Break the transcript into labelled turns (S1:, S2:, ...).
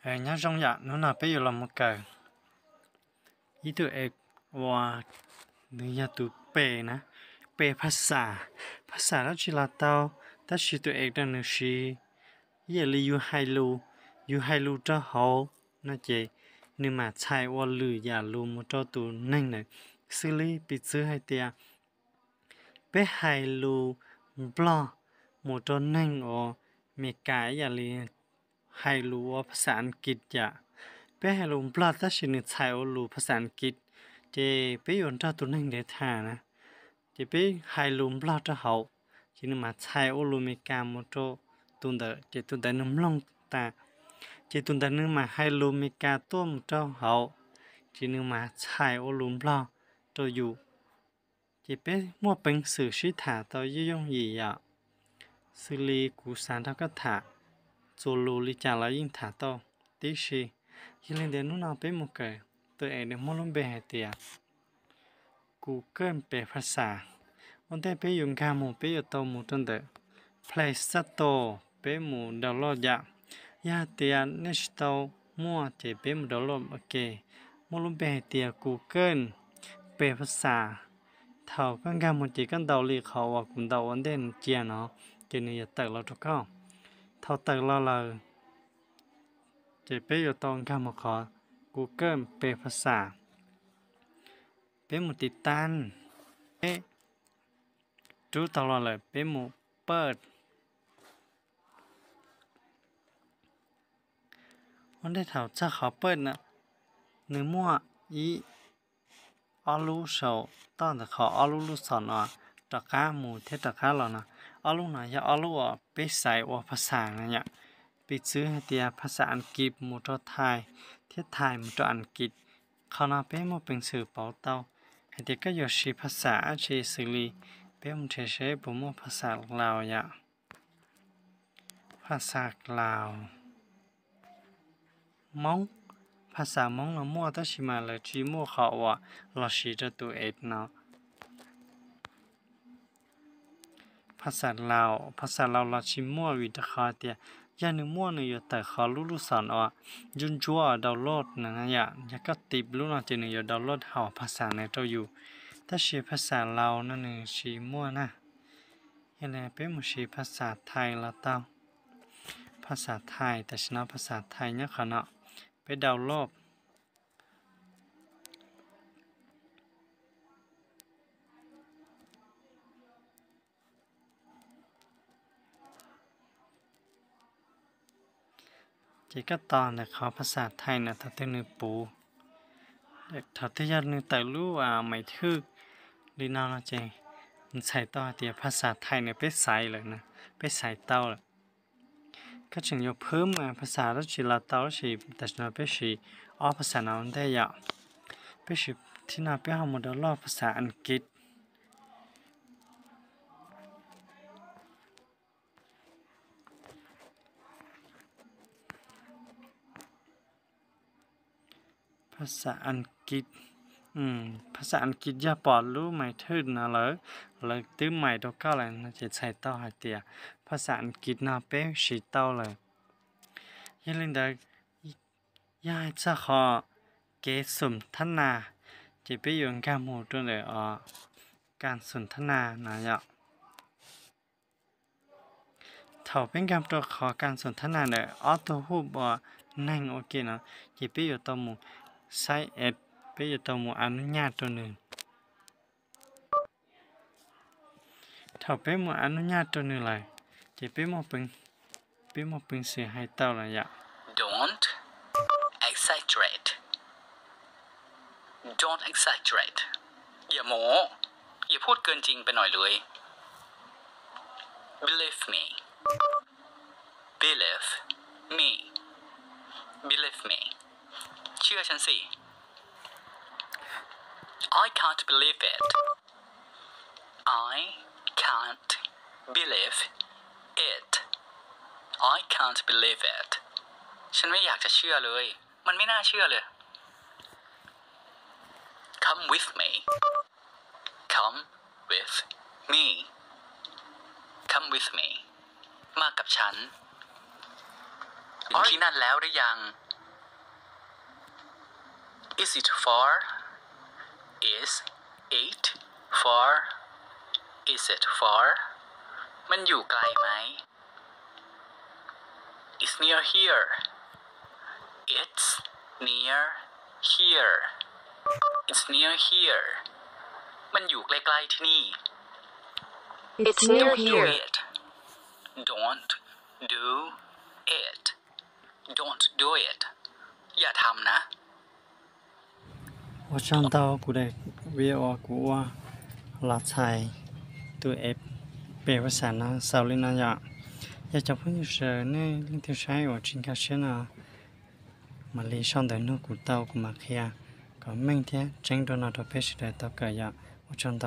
S1: nhớ trong dạ nó là bây giờ là một cái ý tưởng ек và người nhà tụ bè nè bè ภาษาแล้วchỉ là tao ta chỉ tụ ек đó nữa chỉ giờ li yu hai lu cho hậu nó chỉ nhưng mà chạy qua lử giả lu một cho tụ nhanh này xử lý bị xử hai tia bé hai lu blo một cho nhanh ở mấy cái giả li hai lu ở ภาษาอังกฤษจ้ะbé hai lu blo ta chỉนึกchạy ở lu ภาษาอังกฤษchỉ béยนcho tụ nhanh để thả nè chỉ bé hai lu blo cho hậu chỉ nhưng mà chạy ở lu mấy cái một cho tụ đỡ chỉ tụ đỡ nằm long ta chỉ tuần taนึง mà hai lùm mi cà tôm cho hậu chỉนึง mà xài ô lùm lo cho dù chỉ biết mua bánh sử sĩ thả tao dùng gì ạ xử lý củ sản tao có thả rồi lù li trả lại yên thả tao tí xì khi lên đến lúc nào biết một cái tôi ấy được mua lùm bè hay tiệt củ cơm bèภาษา วันนี้biết dùng cà một biết tao một tuần đợi Play Store biết một download dạ ya tiền Nestle mua chỉ biết một download ok mua luôn bè tiền Google bè ภาษา thầu con gà một chỉ con đầu lì khẩu và cũng đầu ấn đến chia nó cho nên tự lo cho con thầu tự lo là chỉ biết được tao gà một khó Google bè ภาษา biết một tí tan biết chú tao lo là biết một birdวันนี้เขาจะขอเปิดนะเนื้อมั่วอีอาลูโซตอนแต่เขาอาลูลูสอนอ่ะตะก้าหมูเทตะก้าหรอนะอาลูน่ะอย่าอาลูอ่ะไปใส่ว่าภาษาเนี่ยไปซื้อให้เตียภาษาอังกฤษหมูตัวไทยเทศไทยหมูตัวอังกฤษเขาน่ะเป็นหมูเป็นสื่อเป่าเต้าให้เตียก็อยู่ชีภาษาชีสิลีเป็นหมูเฉยๆบุหมูภาษาลาวเนี่ยภาษาลาวมงภาษามงเรามั่วแต่ชิมาเลยจีมั่วเขาว่าเราชีจะตัวเอ็ดเนาะภาษาลาวเราชิมั่ววิธีคาเตียย่านึมั่วนึอยู่แต่เขารู้สอนว่ายุนจัวดาวน์โหลดนะอย่าก็ติดรู้นะจะนึอยู่ดาวน์โหลดหาภาษาในตัวอยู่ถ้าชีภาษาลาวนั่นนึชีมั่วนะยังไงเป็นมุชีภาษาไทยละเต้าภาษาไทยแต่ชนะภาษาไทยเนี่ยเขาเนาะไปดาวน์โหลดchỉ có tòn để khó ภาษาไทยนะถ้าที่นึกปูเด็กถ้าที่ยันนึกแต่รู้ว่าไม่ถึกลีนอนเจมันใส่ต่อเดียวภาษาไทยเนี่ยไปใส่เลยนะไปใส่เต้าเลยก็จึงยกเพิ่มภาษาแล้วจีละเต้าสิแต่ฉันไปสิภาษาเราได้ยากไปสิที่น่าไปหาโมเดลภาษาอังกฤษภาษาอังกฤษภาษาอังกฤษอย่าปอดรู้ไม่ถึงนะเลยตื้อใหม่ตัวเก้าเลยนะจะใช้เต้าหายเตียภาษาอังกฤษน่าเป็นสีเต้าเลยยังเล่นได้ยายจะขอเกสมทนาจะไปอยู่การหมู่ตัวเลยการสนทนานะยะเขาเป็นการตัวขอการสนทนาเลยตัวหูบนั่งโอเคนะจะไปอยู่ตัวหมู่ใช้ไปอยู่ตัวหมู่อนุญาตตัวหนึ่งเขาเป็นหมู่อนุญาตตัวหนึ่งเลยจะไปหมู่เป็นเสียให้เต้าเลยยะ
S2: Don't exaggerate อย่าโม้อย่าพูดเกินจริงไปหน่อยเลย believe me เชื่อฉันสิ I can't believe it I can't believe it ฉันไม่อยากจะเชื่อเลยมันไม่น่าเชื่อเลย Come with meมากับฉันถึงที่นั่นแล้วหรือยัง Is it far? Is it far? Is it far? มันอยู่ไกลไหม It's near here. It's near here. It's near here. มันอยู่ใกล้ๆที่นี่
S3: It's near
S2: Don't do
S3: here.
S2: it. Don't do it. Don't do it. อย่าทำนะ
S1: 我想到古代为我古话拉菜对 F 背ภาษานะสาวลินาอยากจะพูดอยู่เส呢另条ใช้我真开始呢มาลีช่องเดินนูกูเต้ากูมาเคียก็แม่งเทียจังโดนเอาตัวเพชรได้ตอกกะยะ我想到